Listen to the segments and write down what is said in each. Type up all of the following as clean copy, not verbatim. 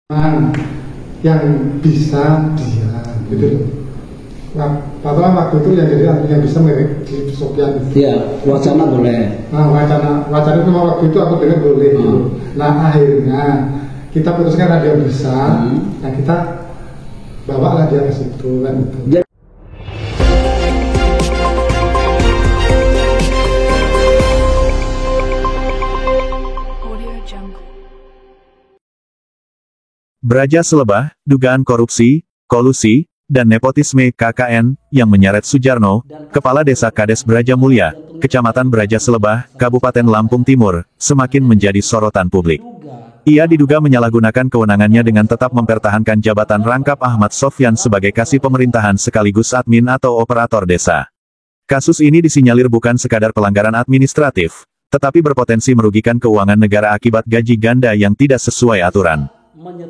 yang bisa dia gitu loh. Padahal waktu itu yang bisa mirip di Sofyan itu. Iya, wacana boleh. Nah, wacana itu waktu itu aku dengar boleh. Nah, akhirnya kita putuskan dia bisa, nah kita bawa lah dia ke situ kan gitu. Braja Selebah, dugaan korupsi, kolusi, dan nepotisme KKN, yang menyeret Sujarno, Kepala Desa Kades Braja Mulya, Kecamatan Braja Selebah, Kabupaten Lampung Timur, semakin menjadi sorotan publik. Ia diduga menyalahgunakan kewenangannya dengan tetap mempertahankan jabatan rangkap Ahmad Sofyan sebagai kasih pemerintahan sekaligus admin atau operator desa. Kasus ini disinyalir bukan sekadar pelanggaran administratif, tetapi berpotensi merugikan keuangan negara akibat gaji ganda yang tidak sesuai aturan.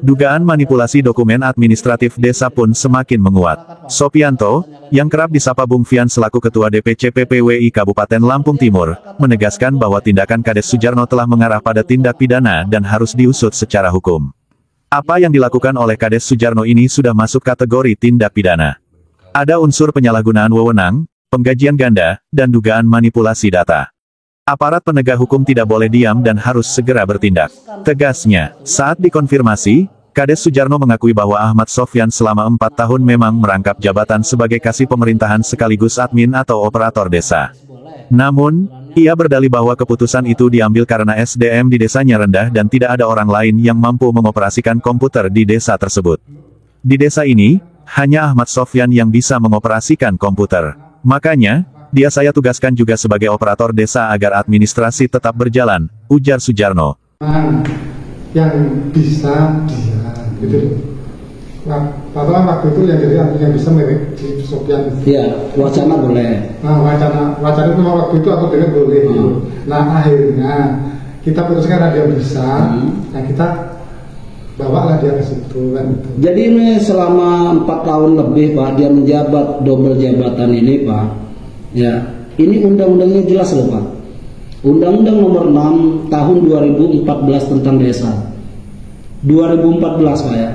Dugaan manipulasi dokumen administratif desa pun semakin menguat. Sopianto, yang kerap disapa Bung Fian selaku Ketua DPC PPWI Kabupaten Lampung Timur, menegaskan bahwa tindakan Kades Sujarno telah mengarah pada tindak pidana dan harus diusut secara hukum. Apa yang dilakukan oleh Kades Sujarno ini sudah masuk kategori tindak pidana. Ada unsur penyalahgunaan wewenang, penggajian ganda, dan dugaan manipulasi data. Aparat penegak hukum tidak boleh diam dan harus segera bertindak. Tegasnya, saat dikonfirmasi, Kades Sujarno mengakui bahwa Ahmad Sofyan selama 4 tahun memang merangkap jabatan sebagai kasih pemerintahan sekaligus admin atau operator desa. Namun, ia berdalih bahwa keputusan itu diambil karena SDM di desanya rendah dan tidak ada orang lain yang mampu mengoperasikan komputer di desa tersebut. Di desa ini, hanya Ahmad Sofyan yang bisa mengoperasikan komputer. Makanya, dia saya tugaskan juga sebagai operator desa agar administrasi tetap berjalan, ujar Sujarno. Yang bisa dia gitu loh. Padahal waktu itu yang bisa mirip di Sofyan itu. Iya, wacana boleh. Nah, wacana itu waktu itu aku dengar boleh. Nah, akhirnya kita putuskan dia bisa, nah kita bawa lah dia ke situ kan gitu. Jadi ini selama 4 tahun lebih Pak, dia menjabat double jabatan ini Pak. Ya, ini undang-undangnya jelas loh Pak. Undang-undang nomor 6 tahun 2014 tentang desa. 2014 Pak ya.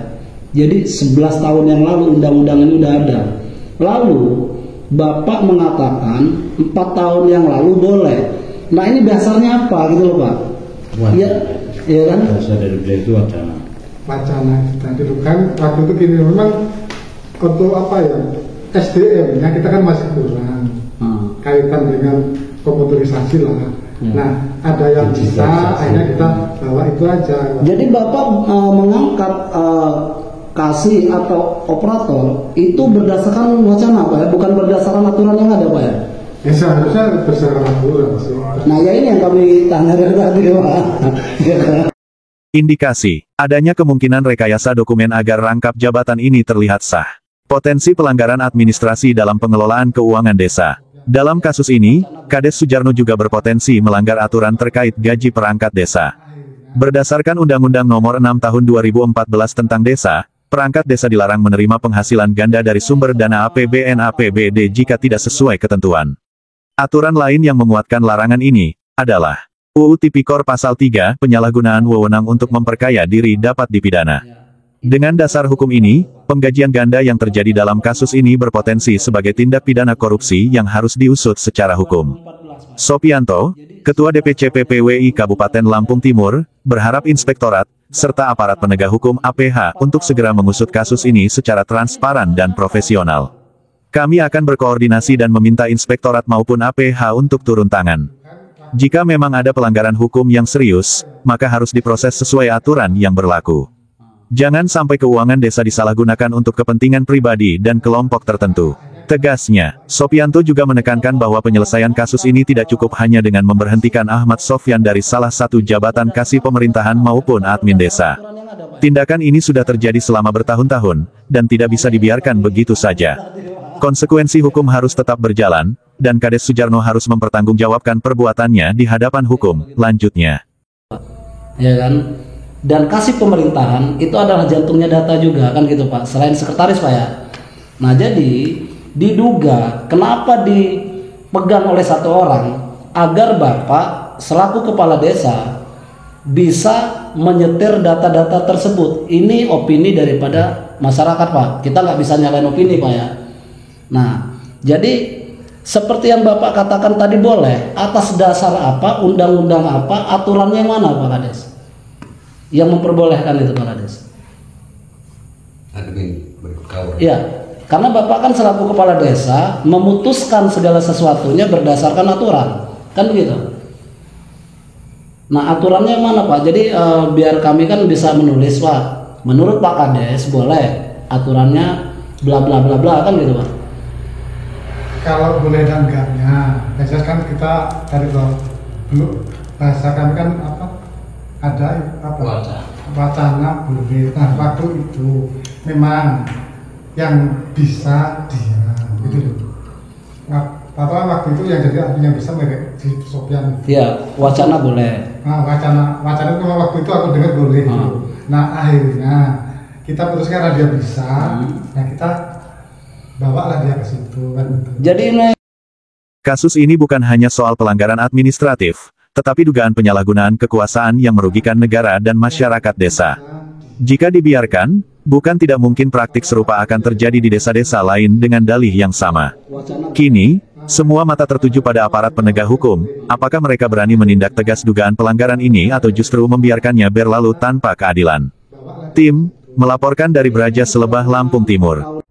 Jadi 11 tahun yang lalu undang-undang ini udah ada. Lalu Bapak mengatakan 4 tahun yang lalu boleh. Nah ini dasarnya apa gitu loh Pak? Iya, iya kan? Dasar dari beliau itu wacana. Wacana kita dulu kan waktu itu gini memang untuk apa ya? SDM-nya kita kan masih kurang. Kaitan dengan komputerisasi lah. Nah, ada yang bisa, akhirnya kita bawa itu aja. Jadi Bapak mengangkat kasih atau operator itu berdasarkan wacana Pak ya, bukan berdasarkan aturan yang ada Pak ya? Ya seharusnya berdasarkan aturan sih. Nah ya ini yang kami tanya dari tadi Pak. Indikasi, adanya kemungkinan rekayasa dokumen agar rangkap jabatan ini terlihat sah. Potensi pelanggaran administrasi dalam pengelolaan keuangan desa. Dalam kasus ini, Kades Sujarno juga berpotensi melanggar aturan terkait gaji perangkat desa. Berdasarkan Undang-Undang Nomor 6 Tahun 2014 tentang Desa, perangkat desa dilarang menerima penghasilan ganda dari sumber dana APBN/APBD jika tidak sesuai ketentuan. Aturan lain yang menguatkan larangan ini adalah UU Tipikor Pasal 3, penyalahgunaan wewenang untuk memperkaya diri dapat dipidana. Dengan dasar hukum ini, penggajian ganda yang terjadi dalam kasus ini berpotensi sebagai tindak pidana korupsi yang harus diusut secara hukum. Sopianto, Ketua DPC PPWI Kabupaten Lampung Timur, berharap inspektorat, serta aparat penegak hukum APH untuk segera mengusut kasus ini secara transparan dan profesional. Kami akan berkoordinasi dan meminta inspektorat maupun APH untuk turun tangan. Jika memang ada pelanggaran hukum yang serius, maka harus diproses sesuai aturan yang berlaku. Jangan sampai keuangan desa disalahgunakan untuk kepentingan pribadi dan kelompok tertentu. Tegasnya, Sopianto juga menekankan bahwa penyelesaian kasus ini tidak cukup hanya dengan memberhentikan Ahmad Sofyan dari salah satu jabatan kasih pemerintahan maupun admin desa. Tindakan ini sudah terjadi selama bertahun-tahun, dan tidak bisa dibiarkan begitu saja. Konsekuensi hukum harus tetap berjalan, dan Kades Sujarno harus mempertanggungjawabkan perbuatannya di hadapan hukum, lanjutnya. Ya kan? Dan kasih pemerintahan itu adalah jantungnya data juga kan gitu Pak, selain sekretaris Pak ya. Nah jadi diduga kenapa dipegang oleh satu orang agar Bapak selaku kepala desa bisa menyetir data-data tersebut. Ini opini daripada masyarakat, Pak. Kita nggak bisa nyalain opini, Pak ya. Nah, jadi seperti yang Bapak katakan tadi boleh. Atas dasar apa, undang-undang apa, aturannya yang mana, Pak Kades? Yang memperbolehkan itu, Pak Kades? Admin berikut kawal. Iya, karena Bapak kan selaku kepala desa memutuskan segala sesuatunya berdasarkan aturan, kan begitu? Nah, aturannya yang mana, Pak? Jadi biar kami kan bisa menulis, Pak. Menurut Pak Kades boleh, aturannya bla bla bla bla, kan gitu, Pak? Kalau boleh dan enggaknya, biasanya kan kita dari dulu bahasa kami kan apa? Ada apa? Wacana boleh. Nah, waktu itu memang yang bisa dia, gitu loh. Waktu itu yang jadi yang bisa mereka di Sofyan. Iya, wacana boleh. Nah, wacana itu waktu itu aku dengar boleh. Nah, akhirnya kita putuskan karena dia bisa. Nah, kita bawalah dia ke situ kan. Jadi ini Kasus ini bukan hanya soal pelanggaran administratif, tetapi dugaan penyalahgunaan kekuasaan yang merugikan negara dan masyarakat desa. Jika dibiarkan, bukan tidak mungkin praktik serupa akan terjadi di desa-desa lain dengan dalih yang sama. Kini, semua mata tertuju pada aparat penegak hukum, apakah mereka berani menindak tegas dugaan pelanggaran ini atau justru membiarkannya berlalu tanpa keadilan. Tim, melaporkan dari Braja Selebah, Lampung Timur.